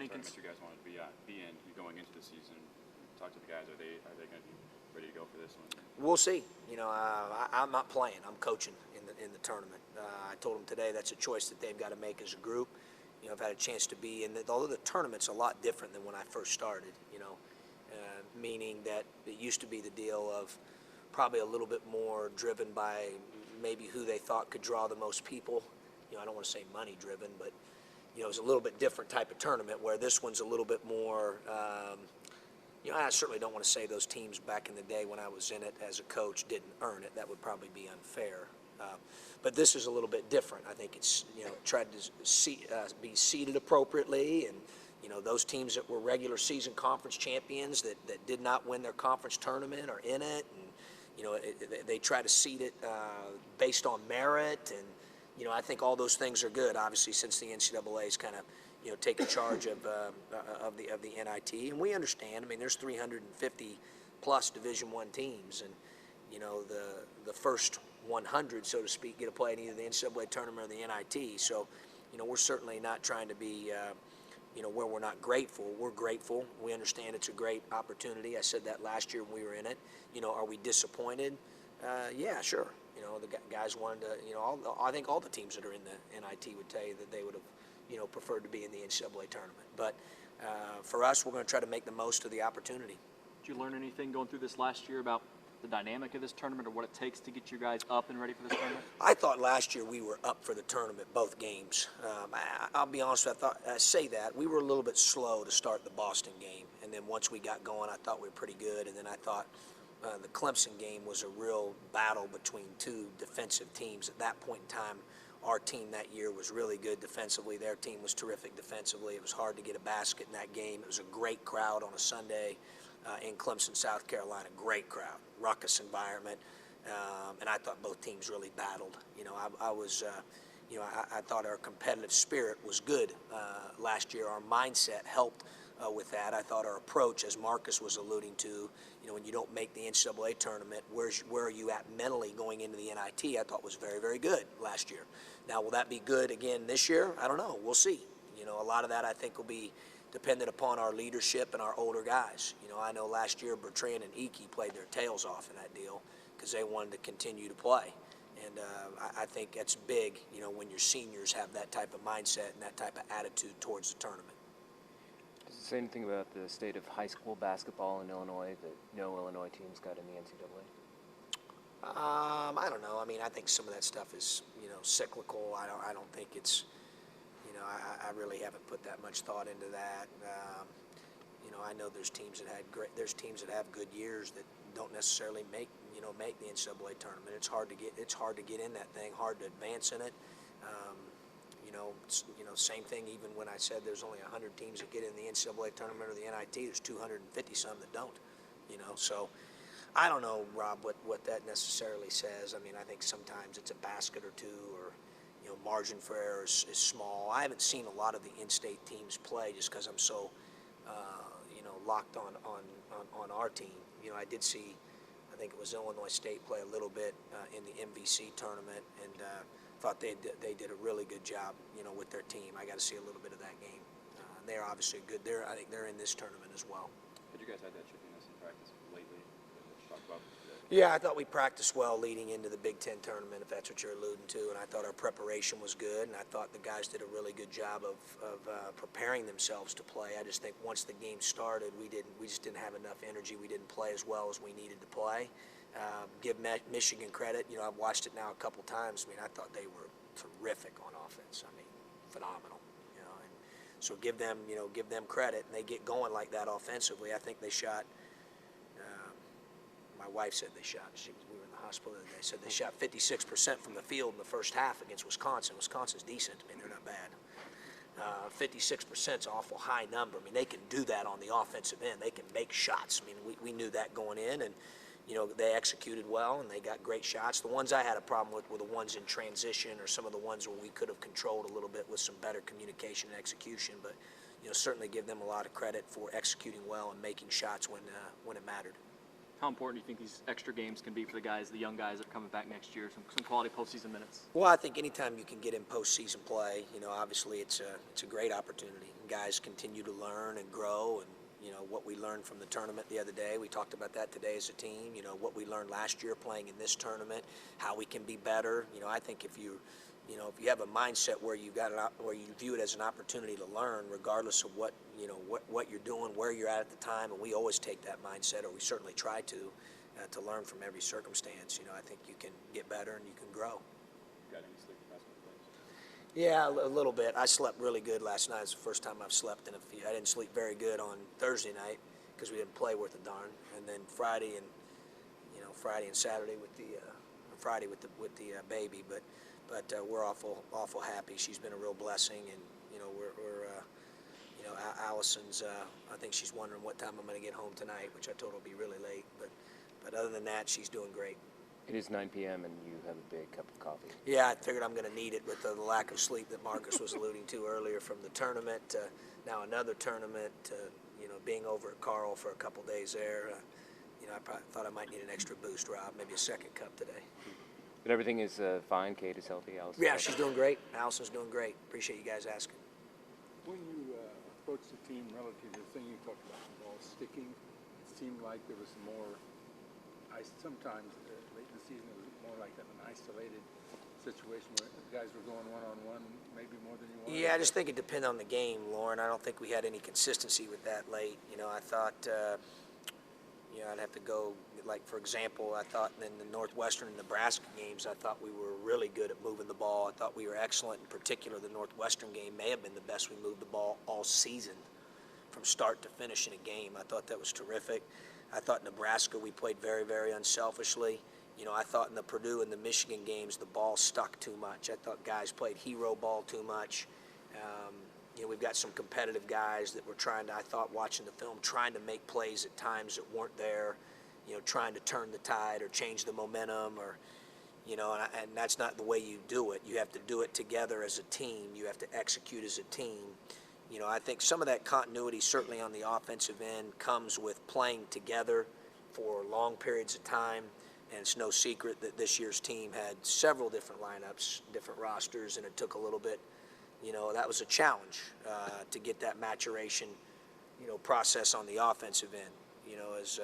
tournament you guys want to be in going into the season? Talk to the guys. Are they going to be ready to go for this one? We'll see. I'm not playing. I'm coaching in the tournament. I told them today that's a choice that they've got to make as a group. I've had a chance to be in although the tournament's a lot different than when I first started, meaning that it used to be the deal of probably a little bit more driven by maybe who they thought could draw the most people. I don't want to say money driven, but, it was a little bit different type of tournament where this one's a little bit more, I certainly don't want to say those teams back in the day when I was in it as a coach didn't earn it. That would probably be unfair. But this is a little bit different. I think it's, tried to be seeded appropriately, and, those teams that were regular season conference champions that did not win their conference tournament are in it, and, they try to seed it based on merit, and, I think all those things are good, obviously, since the NCAA's kind of, taken charge of the NIT, and we understand. I mean, there's 350 plus Division I teams, and the first 100, so to speak, get to play in either the NCAA tournament or the NIT. So, we're certainly not trying to be, where we're not grateful. We're grateful. We understand it's a great opportunity. I said that last year when we were in it. Are we disappointed? Yeah, sure. The guys wanted to. I think all the teams that are in the NIT would tell you that they would have, preferred to be in the NCAA tournament. But for us, we're going to try to make the most of the opportunity. Did you learn anything going through this last year about the dynamic of this tournament or what it takes to get you guys up and ready for this tournament? I thought last year we were up for the tournament both games. I'll be honest with you, I say that. We were a little bit slow to start the Boston game, and then once we got going, I thought we were pretty good, and then I thought the Clemson game was a real battle between two defensive teams. At that point in time, our team that year was really good defensively. Their team was terrific defensively. It was hard to get a basket in that game. It was a great crowd on a Sunday in Clemson, South Carolina. Great crowd, ruckus environment, and I thought both teams really battled. I thought our competitive spirit was good last year. Our mindset helped with that. I thought our approach, as Marcus was alluding to, when you don't make the NCAA tournament, where are you at mentally going into the NIT? I thought was very, very good last year. Now, will that be good again this year? I don't know. We'll see. A lot of that I think will be dependent upon our leadership and our older guys. I know last year Bertrand and Iki played their tails off in that deal because they wanted to continue to play. And I think that's big, when your seniors have that type of mindset and that type of attitude towards the tournament. Does it say anything about the state of high school basketball in Illinois that no Illinois teams got in the NCAA? I don't know. I mean, I think some of that stuff is, cyclical. I don't think it's, I really haven't put that much thought into that. I know there's teams that have good years that don't necessarily make the NCAA tournament. It's hard to get in that thing, hard to advance in it. Same thing. Even when I said there's only 100 teams that get in the NCAA tournament or the NIT, there's 250 some that don't. So I don't know, Rob, what that necessarily says. I mean, I think sometimes it's a basket or two, or margin for error is small. I haven't seen a lot of the in-state teams play just because I'm so locked on our team. I did see, I think it was Illinois State play a little bit in the MVC tournament, and thought they did a really good job with their team. I got to see a little bit of that game. They're obviously good. I think they're in this tournament as well. Had you guys had that chippiness in practice lately? Talk about that. Yeah, I thought we practiced well leading into the Big Ten tournament, if that's what you're alluding to, and I thought our preparation was good, and I thought the guys did a really good job of preparing themselves to play. I just think once the game started, we just didn't have enough energy. We didn't play as well as we needed to play. Give Michigan credit. I've watched it now a couple times. I mean, I thought they were terrific on offense. I mean, phenomenal. And so give them credit, and they get going like that offensively. I think they shot. My wife said they shot. We were in the hospital the other day. Said they shot 56% from the field in the first half against Wisconsin. Wisconsin's decent. I mean, they're not bad. 56% is an awful high number. I mean, they can do that on the offensive end. They can make shots. I mean, we knew that going in, and they executed well, and they got great shots. The ones I had a problem with were the ones in transition, or some of the ones where we could have controlled a little bit with some better communication and execution. But certainly give them a lot of credit for executing well and making shots when it mattered. How important do you think these extra games can be for the young guys that are coming back next year, some quality postseason minutes? Well, I think anytime you can get in postseason play, obviously it's a great opportunity. guys continue to learn and grow. And what we learned from the tournament the other day, we talked about that today as a team. What we learned last year playing in this tournament, how we can be better. I think if you have a mindset where where you view it as an opportunity to learn, regardless of what you're doing, where you're at the time, and we always take that mindset, or we certainly try to learn from every circumstance. I think you can get better and you can grow. Got any sleep the past couple days? Yeah, a little bit. I slept really good last night. It's the first time I've slept in a few. I didn't sleep very good on Thursday night because we didn't play worth a darn, and then Friday and Saturday with the baby. But we're awful happy. She's been a real blessing, and Allison's. I think she's wondering what time I'm going to get home tonight, which I told her will be really late. But other than that, she's doing great. It is 9 p.m. and you have a big cup of coffee. Yeah, I figured I'm going to need it with the lack of sleep that Marcus was alluding to earlier from the tournament. Now another tournament. Being over at Carl for a couple days there. I probably thought I might need an extra boost, Rob. Maybe a second cup today. But everything is fine. Kate is healthy. Allison's Yeah, healthy. she's doing great. Allison's doing great. Appreciate you guys asking. When you approached the team relative to the thing you talked about, the ball sticking, it seemed like there was more. Sometimes late in the season it was more like an isolated situation where the guys were going one-on-one, maybe more than you wanted. Yeah, I just think it depended on the game, Lauren. I don't think we had any consistency with that late. I thought, I'd have to go, like, for example, I thought in the Northwestern and Nebraska games, I thought we were really good at moving the ball. I thought we were excellent. In particular, the Northwestern game may have been the best we moved the ball all season from start to finish in a game. I thought that was terrific. I thought Nebraska, we played very, very unselfishly. I thought in the Purdue and the Michigan games, the ball stuck too much. I thought guys played hero ball too much. We've got some competitive guys that were I thought watching the film, trying to make plays at times that weren't there, trying to turn the tide or change the momentum and that's not the way you do it. You have to do it together as a team. You have to execute as a team. I think some of that continuity, certainly on the offensive end, comes with playing together for long periods of time. And it's no secret that this year's team had several different lineups, different rosters, and it took a little bit. That was a challenge to get that maturation, process on the offensive end. As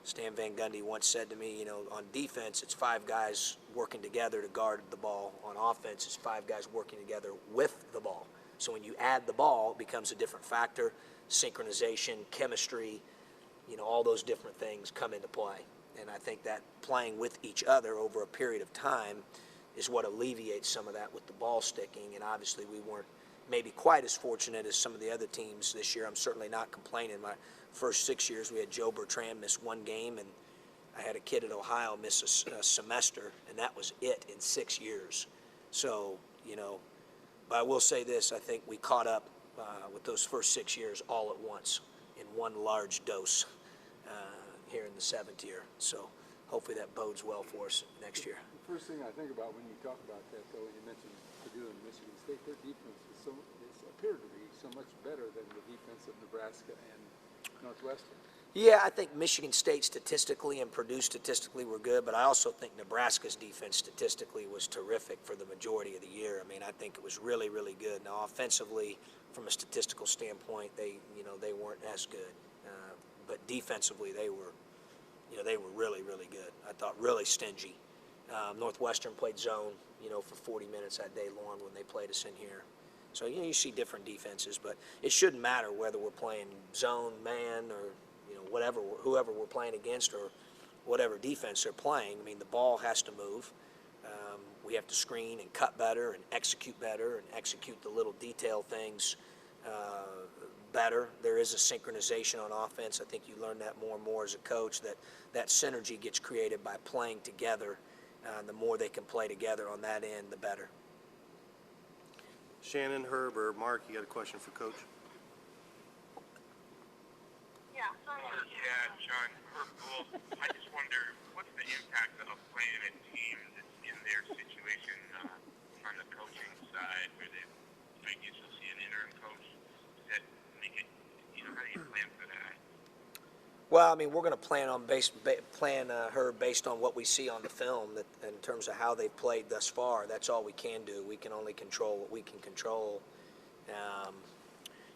Stan Van Gundy once said to me, on defense, it's 5 guys working together to guard the ball. On offense, it's 5 guys working together with the ball. So when you add the ball, it becomes a different factor. Synchronization, chemistry, all those different things come into play. And I think that playing with each other over a period of time is what alleviates some of that with the ball sticking. And obviously we weren't maybe quite as fortunate as some of the other teams this year. I'm certainly not complaining. My first 6 years, we had Joe Bertrand miss 1 game, and I had a kid at Ohio miss a semester, and that was it in 6 years. So, but I will say this, I think we caught up with those first 6 years all at once in one large dose here in the 7th year. So hopefully that bodes well for us next year. The first thing I think about when you talk about that, though, you mentioned Purdue and Michigan State. Their defense appeared to be so much better than the defense of Nebraska and Northwestern. Yeah, I think Michigan State statistically and Purdue statistically were good, but I also think Nebraska's defense statistically was terrific for the majority of the year. I mean, I think it was really, really good. Now, offensively, from a statistical standpoint, they weren't as good, but defensively, they were really, really good. I thought really stingy. Northwestern played zone, for 40 minutes that day long when they played us in here. So, you see different defenses, but it shouldn't matter whether we're playing zone, man, or whoever we're playing against or whatever defense they're playing. I mean, the ball has to move. We have to screen and cut better and execute the little detail things better. There is a synchronization on offense. I think you learn that more and more as a coach, that synergy gets created by playing together. The more they can play together on that end, the better. Shannon, Herb, or Mark, you got a question for Coach? Yeah, John, I just wonder, what's the impact of playing a team that's in their situation on the coaching side, where they might usually see an interim coach? Does that make it, how do you plan for that? Well, I mean, we're going to plan her based on what we see on the film. That in terms of how they've played thus far, that's all we can do. We can only control what we can control.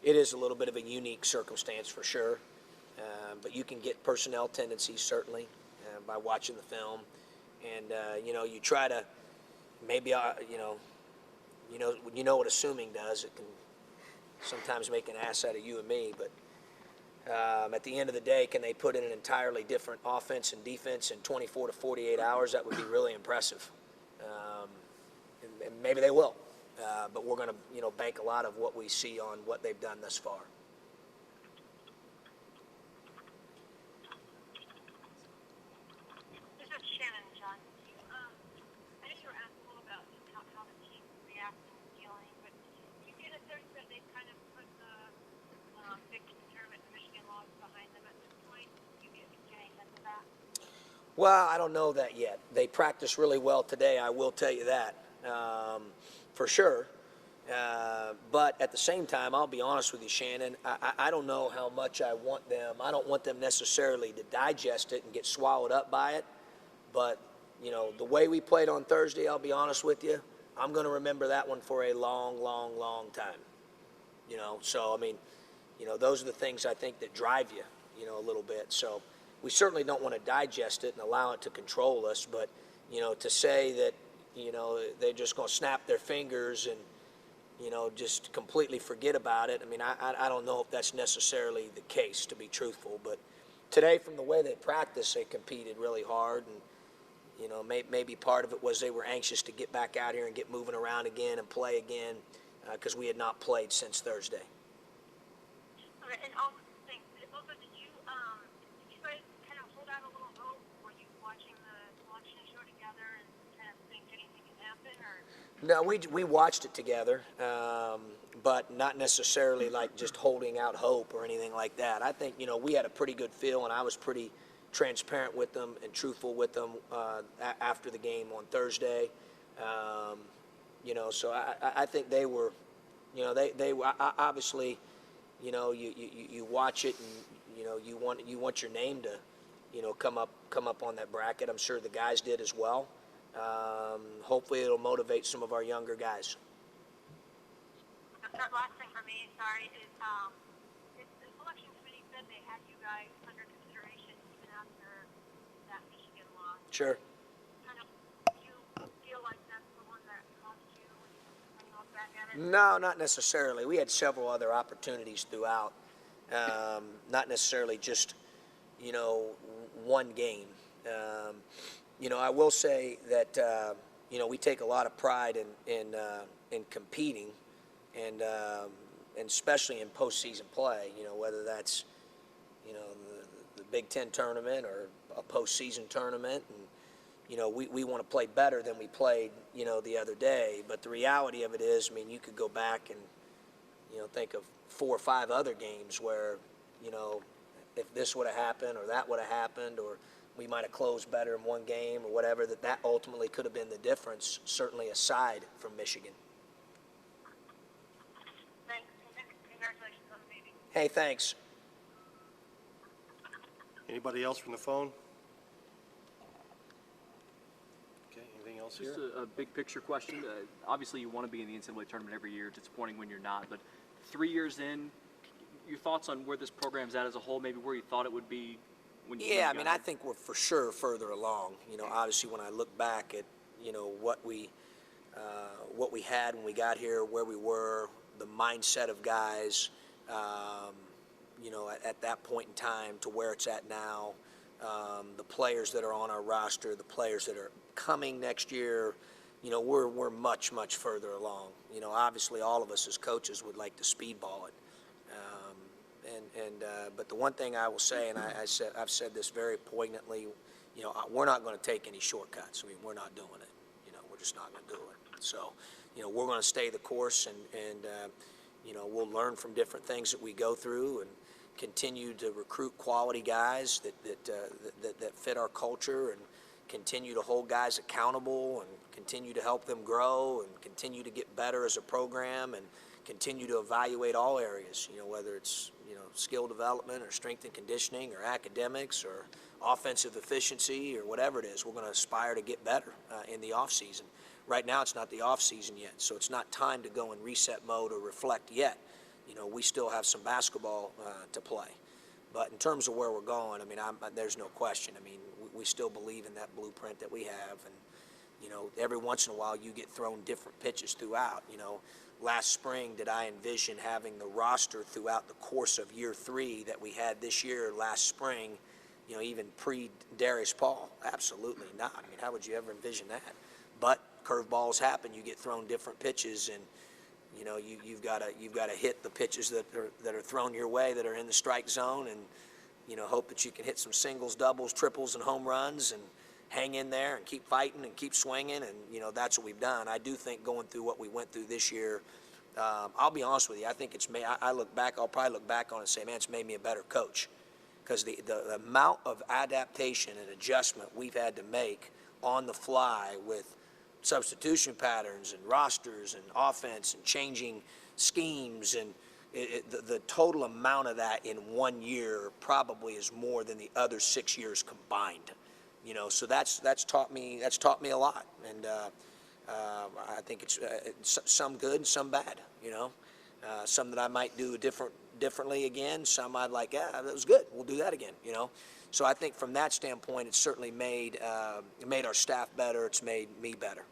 it is a little bit of a unique circumstance for sure. But you can get personnel tendencies certainly by watching the film, and you try to maybe you know what assuming does. It can sometimes make an ass out of you and me, but at the end of the day, can they put in an entirely different offense and defense in 24 to 48 hours? That would be really impressive, and maybe they will. But we're going to bank a lot of what we see on what they've done thus far. This is Shannon, John. I know you were asked a little about how the team reacts and feeling, but you get a sense that they've kind of put the Big Ten tournament and Michigan loss behind them at this point. You get any sense of that? Well, I don't know that yet. They practiced really well today, I will tell you that, for sure. But at the same time, I'll be honest with you, Shannon, I don't know how much I want them. I don't want them necessarily to digest it and get swallowed up by it. But, the way we played on Thursday, I'll be honest with you, I'm going to remember that one for a long, long, long time. So, I mean, those are the things I think that drive you, a little bit. So we certainly don't want to digest it and allow it to control us. But, to say that, they're just going to snap their fingers and, just completely forget about it. I mean, I don't know if that's necessarily the case, to be truthful. But today, from the way they practiced, they competed really hard. And, maybe part of it was they were anxious to get back out here and get moving around again and play again because we had not played since Thursday. Okay, and also, did you guys kind of hold out a little hope? Were you watching the selection show together and kind of think anything can happen, or? No, we watched it together, but not necessarily like just holding out hope or anything like that. I think, we had a pretty good feel, and I was pretty transparent with them and truthful with them after the game on Thursday. So I think they were, they were obviously, you watch it and, you want your name to, come up on that bracket. I'm sure the guys did as well. Hopefully it'll motivate some of our younger guys. The last thing for me, sorry, is the selection committee said they had you guys under consideration even after that Michigan loss. Sure. Kind of, do you feel like that's the one that cost you when you look back at it? No, not necessarily. We had several other opportunities throughout. Not necessarily just, one game. I will say that, we take a lot of pride in competing and especially in postseason play, whether that's, the Big Ten tournament or a postseason tournament. And, we want to play better than we played, the other day. But the reality of it is, you could go back and, think of 4 or 5 other games where, if this would have happened or that would have happened, or we might have closed better in one game or whatever, that ultimately could have been the difference, certainly aside from Michigan. Thanks. Congratulations on the baby. Hey, thanks. Anybody else from the phone? Okay, anything else here? Just a big picture question. Obviously, you want to be in the NCAA tournament every year. It's disappointing when you're not. But 3 years in, your thoughts on where this program's at as a whole, maybe where you thought it would be when you Yeah, got I here? think we're for sure further along. Obviously when I look back at, what we had when we got here, where we were, the mindset of guys, at that point in time to where it's at now, the players that are on our roster, the players that are coming next year, we're much, much further along. Obviously all of us as coaches would like to speedball it. But the one thing I will say, and I've said this very poignantly, we're not going to take any shortcuts. We're not doing it. We're just not going to do it. So, we're going to stay the course, and we'll learn from different things that we go through, and continue to recruit quality guys that fit our culture, and continue to hold guys accountable, and continue to help them grow, and continue to get better as a program, and continue to evaluate all areas, whether it's, skill development or strength and conditioning or academics or offensive efficiency or whatever it is. We're going to aspire to get better in the off season. Right now it's not the off season yet, so it's not time to go in reset mode or reflect yet. we still have some basketball to play. But in terms of where we're going, I mean, there's no question. I mean, we still believe in that blueprint that we have, and every once in a while you get thrown different pitches throughout. Last spring, did I envision having the roster throughout the course of year 3 that we had this year last spring, even pre-Darius Paul? Absolutely not. I mean, how would you ever envision that? But curveballs happen. You get thrown different pitches, and you've got to hit the pitches that are thrown your way, that are in the strike zone, and hope that you can hit some singles, doubles, triples, and home runs, and hang in there and keep fighting and keep swinging, and that's what we've done. I do think going through what we went through this year, I'll be honest with you, I think it's made. I'll probably look back on it and say, man, it's made me a better coach, because the amount of adaptation and adjustment we've had to make on the fly with substitution patterns and rosters and offense and changing schemes, and the total amount of that in 1 year probably is more than the other 6 years combined. So that's taught me a lot, and I think it's some good and some bad. Some that I might do differently again. Some I'd like, that was good. We'll do that again. So I think from that standpoint, it's certainly made our staff better. It's made me better.